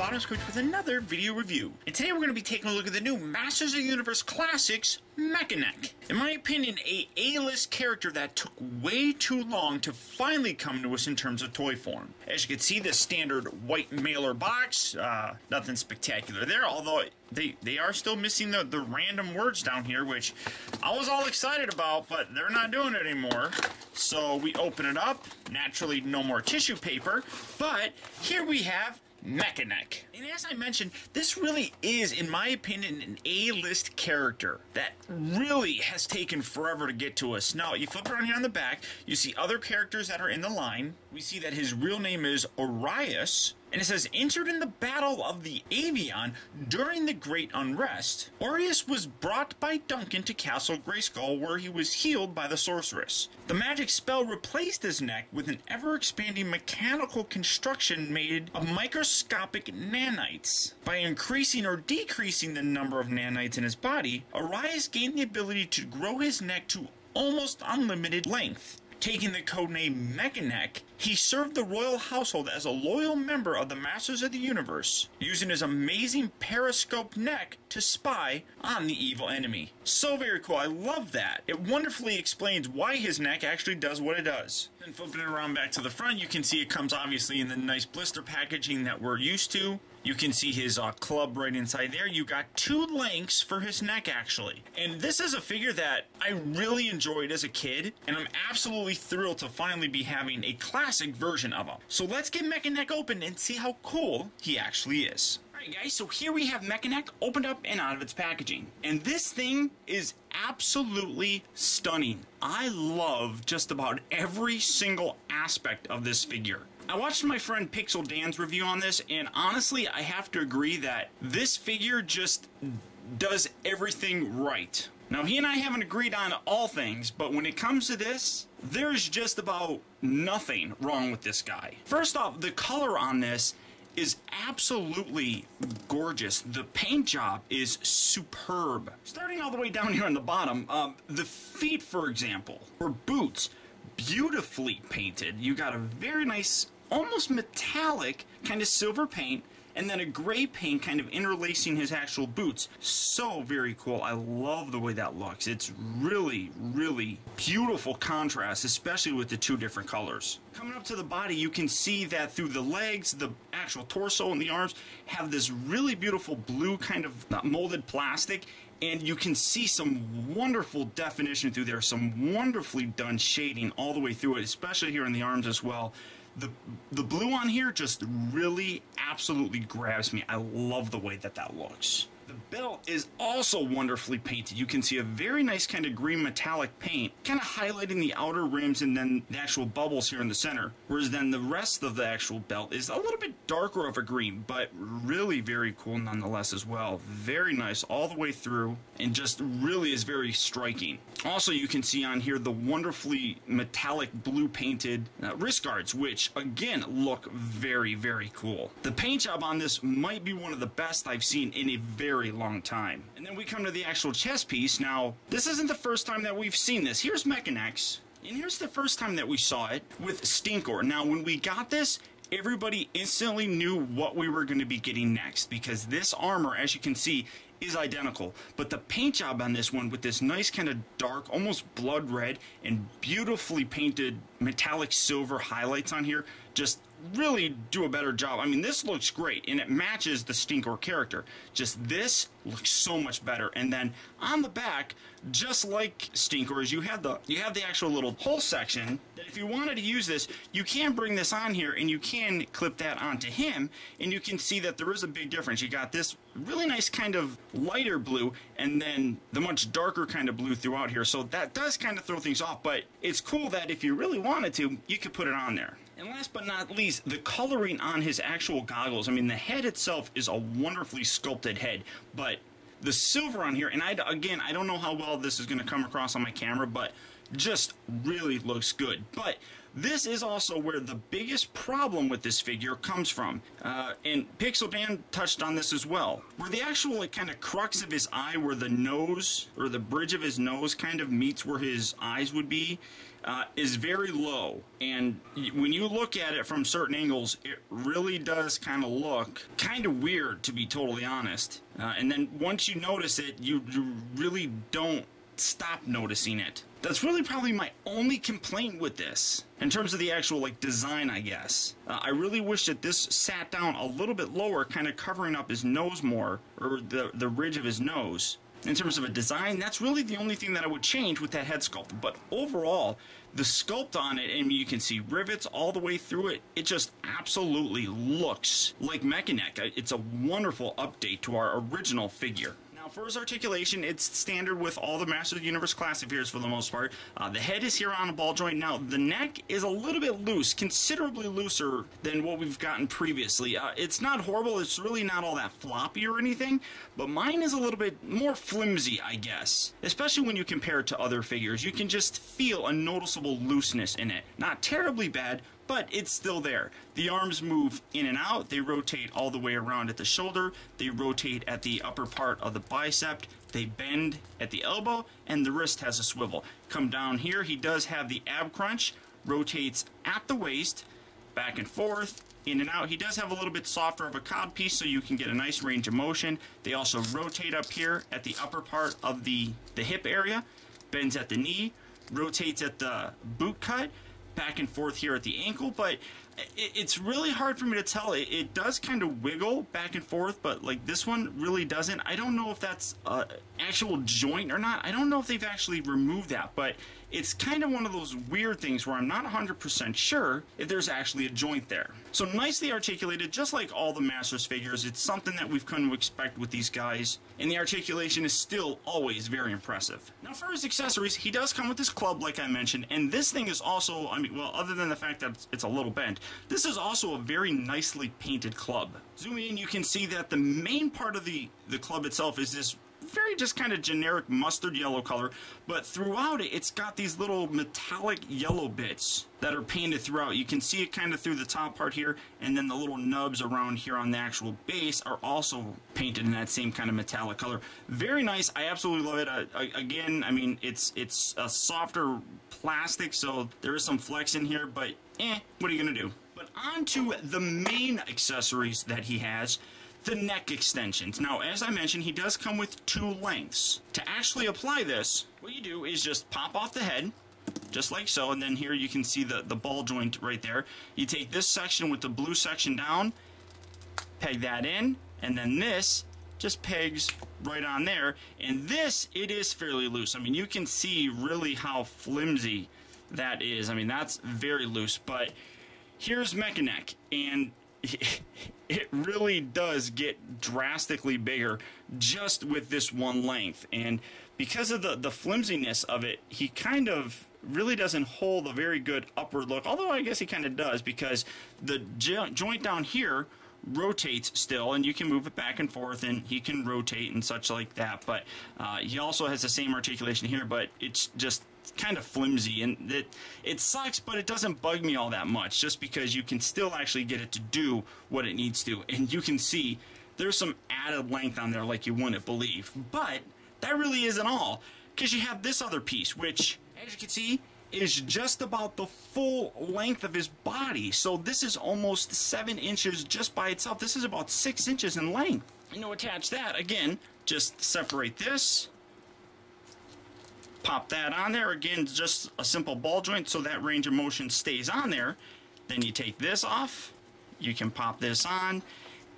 Optibotimus Coach with another video review. And today we're going to be taking a look at the new Masters of the Universe Classics Mekaneck. In my opinion, a A-list character that took way too long to finally come to us in terms of toy form. As you can see, the standard white mailer box, nothing spectacular there, although they are still missing the random words down here, which I was all excited about, but they're not doing it anymore. So we open it up. Naturally, no more tissue paper, but here we have Mekaneck. And as I mentioned, this really is, in my opinion, an A-list character that really has taken forever to get to us. Now, you flip around here on the back, you see other characters that are in the line. We see that his real name is Orius, and it says, entered in the Battle of the Avion during the Great Unrest. Orius was brought by Duncan to Castle Grayskull, where he was healed by the sorceress. The magic spell replaced his neck with an ever-expanding mechanical construction made of microscopic nanites. By increasing or decreasing the number of nanites in his body, Orius gained the ability to grow his neck to almost unlimited length. Taking the codename Mekaneck, he served the royal household as a loyal member of the Masters of the Universe, using his amazing periscope neck to spy on the evil enemy. So very cool, I love that. It wonderfully explains why his neck actually does what it does. Then flipping it around back to the front, you can see it comes obviously in the nice blister packaging that we're used to. You can see his club right inside there. You got two lengths for his neck, actually. And this is a figure that I really enjoyed as a kid, and I'm absolutely thrilled to finally be having a classic version of him. So let's get Mekaneck open and see how cool he actually is. Alright guys, so here we have Mekaneck opened up and out of its packaging. And this thing is absolutely stunning. I love just about every single aspect of this figure. I watched my friend Pixel Dan's review on this, and honestly, I have to agree that this figure just does everything right. Now, he and I haven't agreed on all things, but when it comes to this, there's just about nothing wrong with this guy. First off, the color on this is absolutely gorgeous. The paint job is superb. Starting all the way down here on the bottom, the feet, for example, or boots, beautifully painted. You got a very nice, almost metallic kind of silver paint, and then a gray paint kind of interlacing his actual boots. So very cool. I love the way that looks. It's really, really beautiful contrast, especially with the two different colors. Coming up to the body, you can see that through the legs, the actual torso and the arms have this really beautiful blue kind of molded plastic, and you can see some wonderful definition through there, some wonderfully done shading all the way through it, especially here in the arms as well. The blue on here just really absolutely grabs me. I love the way that that looks. The belt is also wonderfully painted. You can see a very nice kind of green metallic paint, kind of highlighting the outer rims and then the actual bubbles here in the center. Whereas then the rest of the actual belt is a little bit darker of a green, but really very cool nonetheless as well. Very nice all the way through, and just really is very striking. Also, you can see on here the wonderfully metallic blue painted wrist guards, which again look very, very cool. The paint job on this might be one of the best I've seen in a very long time. And then we come to the actual chest piece. Now, this isn't the first time that we've seen this. Here's Mekaneck's, and here's the first time that we saw it with Stinkor. Now, when we got this, everybody instantly knew what we were going to be getting next, because this armor, as you can see, is identical. But the paint job on this one with this nice kind of dark, almost blood red, and beautifully painted metallic silver highlights on here just really do a better job. I mean, this looks great, and it matches the Stinkor character. Just this looks so much better. And then on the back, just like Stinkor's, you have the actual little hole section that if you wanted to use this, you can bring this on here and you can clip that onto him, and you can see that there is a big difference. You got this really nice kind of lighter blue, and then the much darker kind of blue throughout here. So that does kind of throw things off, but it's cool that if you really wanted to, you could put it on there. And last but not least, the coloring on his actual goggles. I mean, the head itself is a wonderfully sculpted head, but the silver on here, and again, I don't know how well this is going to come across on my camera, but just really looks good. But This is also where the biggest problem with this figure comes from, and Pixel Dan touched on this as well, where the actual like, kind of crux of his eye, where the nose, or the bridge of his nose kind of meets where his eyes would be, is very low, and when you look at it from certain angles, it really does kind of look kind of weird, to be totally honest. And then once you notice it, you really don't stop noticing it. That's really probably my only complaint with this, in terms of the actual like design, I guess. I really wish that this sat down a little bit lower, kind of covering up his nose more, or the ridge of his nose. In terms of a design, that's really the only thing that I would change with that head sculpt. But overall, the sculpt on it, and you can see rivets all the way through it, it just absolutely looks like Mekaneck. It's a wonderful update to our original figure. Now, for his articulation, it's standard with all the Masters of the Universe classic figures for the most part. The head is here on a ball joint. Now, the neck is a little bit loose, considerably looser than what we've gotten previously. It's not horrible. It's really not all that floppy or anything, but mine is a little bit more flimsy, I guess. Especially when you compare it to other figures. You can just feel a noticeable looseness in it. Not terribly bad, but it's still there. The arms move in and out. They rotate all the way around at the shoulder. They rotate at the upper part of the bicep. They bend at the elbow, and the wrist has a swivel. Come down here, he does have the ab crunch. Rotates at the waist, back and forth, in and out. He does have a little bit softer of a cod piece, so you can get a nice range of motion. They also rotate up here at the upper part of the hip area. Bends at the knee. Rotates at the boot cut. Back and forth here at the ankle, but it's really hard for me to tell. It does kind of wiggle back and forth, but like this one really doesn't. I don't know if that's an actual joint or not. I don't know if they've actually removed that, but it's kind of one of those weird things where I'm not 100% sure if there's actually a joint there. So nicely articulated, just like all the Masters figures. It's something that we've come to expect with these guys, and the articulation is still always very impressive. Now for his accessories, he does come with this club like I mentioned, and this thing is also, I mean, well, other than the fact that it's a little bent, this is also a very nicely painted club. Zooming in, you can see that the main part of the club itself is this very just kind of generic mustard yellow color, but throughout it, it's got these little metallic yellow bits that are painted throughout. You can see it kind of through the top part here, and then the little nubs around here on the actual base are also painted in that same kind of metallic color. Very nice. I absolutely love it. Again, I mean, it's a softer plastic, so there is some flex in here, but what are you gonna do? But on to the main accessories that he has. The neck extensions. Now, as I mentioned, he does come with two lengths. To actually apply this, what you do is just pop off the head, just like so, and then here you can see the ball joint right there. You take this section with the blue section down, peg that in, and then this just pegs right on there, and this, it is fairly loose. I mean, you can see really how flimsy that is. I mean, that's very loose, but here's Mekaneck, and it really does get drastically bigger just with this one length, and because of the flimsiness of it, he kind of really doesn't hold a very good upward look, although I guess he kind of does, because the joint down here rotates still, and you can move it back and forth, and he can rotate and such like that, but he also has the same articulation here, but it's just kind of flimsy, and it sucks, but it doesn't bug me all that much, just because you can still actually get it to do what it needs to, and you can see there's some added length on there like you wouldn't believe. But that really isn't all, because you have this other piece, which, as you can see, is just about the full length of his body. So this is almost 7 inches just by itself. This is about 6 inches in length. And to attach that, again, just separate this, pop that on there. Again, just a simple ball joint so that range of motion stays on there. Then you take this off, you can pop this on,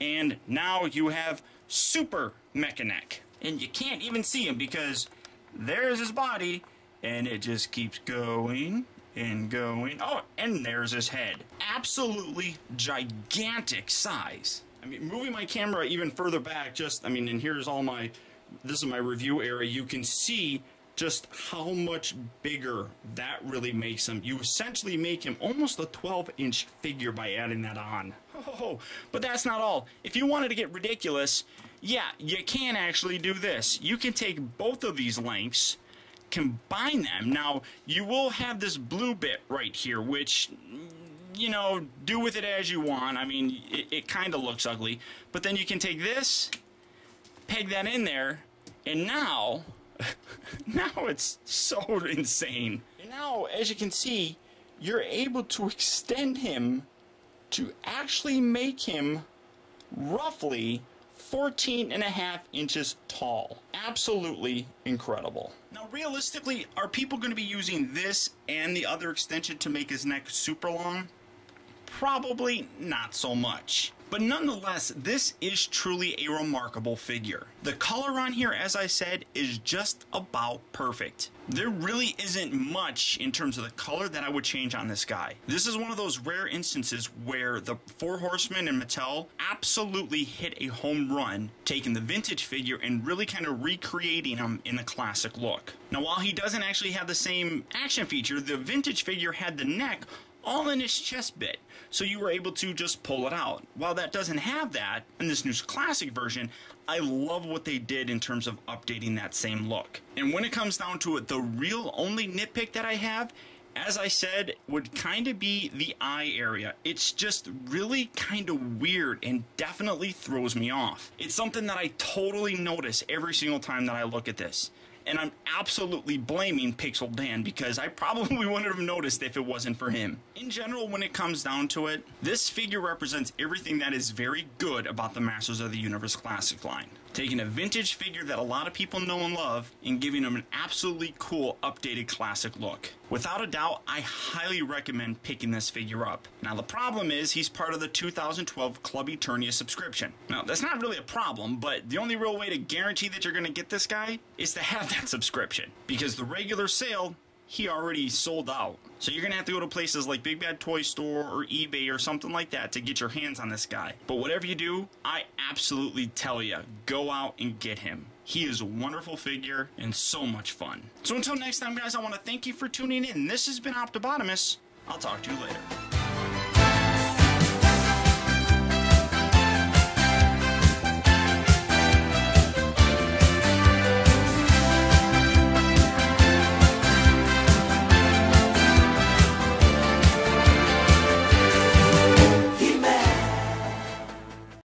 and now you have Super Mekaneck. And you can't even see him because there's his body, and it just keeps going and going. Oh, and there's his head. Absolutely gigantic size. I mean, moving my camera even further back, and here's all my, this is my review area. You can see just how much bigger that really makes him. You essentially make him almost a 12-inch figure by adding that on. Oh, but that's not all. If you wanted to get ridiculous, yeah, you can actually do this. You can take both of these lengths, combine them. Now, you will have this blue bit right here, which, you know, do with it as you want. I mean, it kind of looks ugly. But then you can take this, peg that in there, and now, now it's so insane. And now, as you can see, you're able to extend him to actually make him roughly 14.5 inches tall. Absolutely incredible. Now, realistically, are people going to be using this and the other extension to make his neck super long? Probably not so much. But nonetheless, this is truly a remarkable figure. The color on here, as I said, is just about perfect. There really isn't much in terms of the color that I would change on this guy. This is one of those rare instances where the Four Horsemen and Mattel absolutely hit a home run, taking the vintage figure and really kind of recreating him in the classic look. Now, while he doesn't actually have the same action feature, the vintage figure had the neck all in his chest bit, so you were able to just pull it out. While that doesn't have that in this new classic version, I love what they did in terms of updating that same look. And when it comes down to it, the real only nitpick that I have, as I said, would kind of be the eye area. It's just really kind of weird and definitely throws me off. It's something that I totally notice every single time that I look at this. And I'm absolutely blaming Pixel Dan because I probably wouldn't have noticed if it wasn't for him. In general, when it comes down to it, this figure represents everything that is very good about the Masters of the Universe Classic line. Taking a vintage figure that a lot of people know and love and giving them an absolutely cool updated classic look. Without a doubt, I highly recommend picking this figure up. Now, the problem is he's part of the 2012 Club Eternia subscription. Now, that's not really a problem, but the only real way to guarantee that you're going to get this guy is to have that subscription, because the regular sale, he already sold out. So you're going to have to go to places like Big Bad Toy Store or eBay or something like that to get your hands on this guy. But whatever you do, I absolutely tell you, go out and get him. He is a wonderful figure and so much fun. So until next time, guys, I want to thank you for tuning in. This has been Optibotimus. I'll talk to you later.